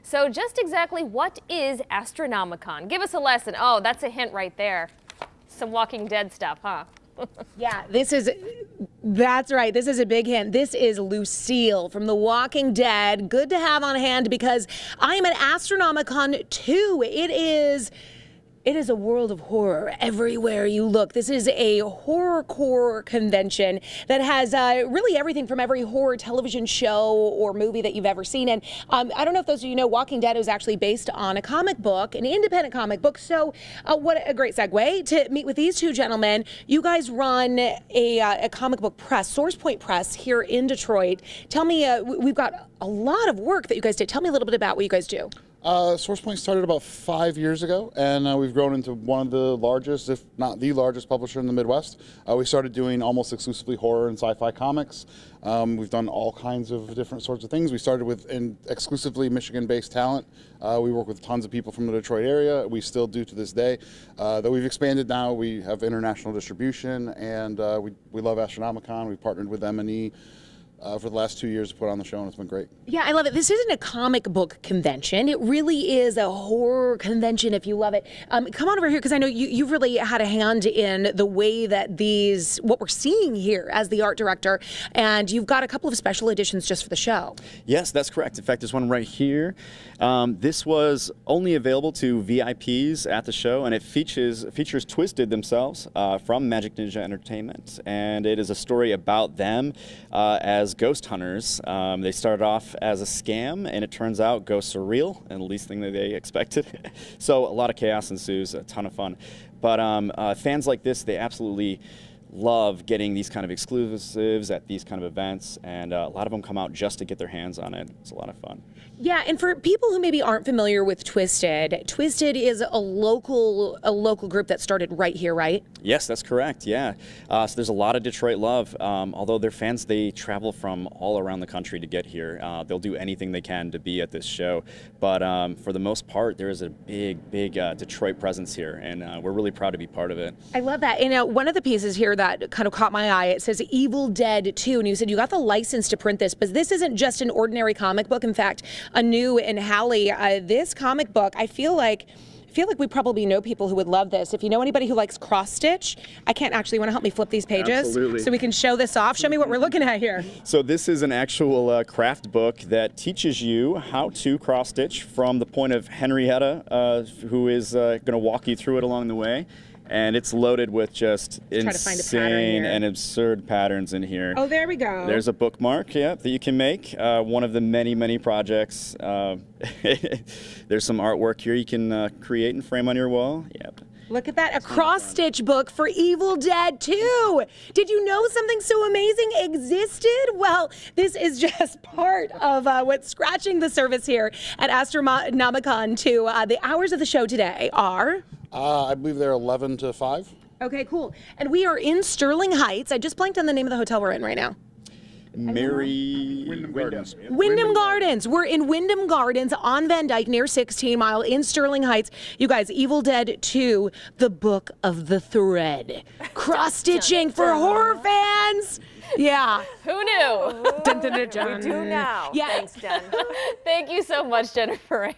So just exactly what is Astronomicon? Give us a lesson. Oh, that's a hint right there. Some Walking Dead stuff, huh? Yeah, that's right. This is a big hint. This is Lucille from The Walking Dead. Good to have on hand because I am at Astronomicon 2. It is a world of horror everywhere you look. This is a horrorcore convention that has really everything from every horror television show or movie that you've ever seen. And I don't know if those of you know, Walking Dead was actually based on a comic book, an independent comic book. So what a great segue to meet with these two gentlemen. You guys run a comic book press, Source Point Press, here in Detroit. Tell me, we've got a lot of work that you guys did. Tell me a little bit about what you guys do. SourcePoint started about 5 years ago, and we've grown into one of the largest, if not the largest, publisher in the Midwest. We started doing almost exclusively horror and sci-fi comics. We've done all kinds of different sorts of things. We started with exclusively Michigan-based talent. We work with tons of people from the Detroit area. We still do to this day. Though we've expanded now, we have international distribution, and we love Astronomicon. We've partnered with M&E for the last 2 years to put on the show, and it's been great. Yeah, I love it. This isn't a comic book convention. It really is a horror convention, if you love it. Come on over here, because I know you've really had a hand in the way that what we're seeing here as the art director, and you've got a couple of special editions just for the show. Yes, that's correct. In fact, there's one right here. This was only available to VIPs at the show, and it features Twisted themselves from Magic Ninja Entertainment, and it is a story about them as ghost hunters. They started off as a scam, and it turns out ghosts are real, and the least thing that they expected. So a lot of chaos ensues, a ton of fun. But fans like this, they absolutely love getting these kind of exclusives at these kind of events, and a lot of them come out just to get their hands on it. It's a lot of fun. Yeah, and for people who maybe aren't familiar with Twisted, Twisted is a local group that started right here, right? Yes, that's correct, yeah. So there's a lot of Detroit love. Although their fans, they travel from all around the country to get here. They'll do anything they can to be at this show. But for the most part, there is a big Detroit presence here, and we're really proud to be part of it. I love that. And one of the pieces here that kind of caught my eye, it says Evil Dead 2, and you said you got the license to print this, but this isn't just an ordinary comic book. In fact, Anu and Hallie, this comic book, I feel like we probably know people who would love this. If you know anybody who likes cross-stitch, I can't actually, want to help me flip these pages? Absolutely. So we can show this off? Show me what we're looking at here. So this is an actual craft book that teaches you how to cross-stitch from the point of Henrietta, who is going to walk you through it along the way. And it's loaded with just insane and absurd patterns in here. Oh, there we go. There's a bookmark, yeah, that you can make. One of the many projects. There's some artwork here you can create and frame on your wall. Yep. Look at that, a cross-stitch book for Evil Dead 2. Did you know something so amazing existed? Well, this is just part of what's scratching the surface here at Astronomicon 2. The hours of the show today are? I believe they're 11 to 5. Okay, cool. And we are in Sterling Heights. I just blanked on the name of the hotel we're in right now. Wyndham Gardens. Wyndham Gardens. We're in Wyndham Gardens on Van Dyke near 16 Mile in Sterling Heights. You guys, Evil Dead 2, the Book of the Thread. Cross-stitching for horror fans. Yeah. Who knew? Dun, dun, dun, dun. We do now. Yeah. Thanks, Jen. Thank you so much, Jennifer.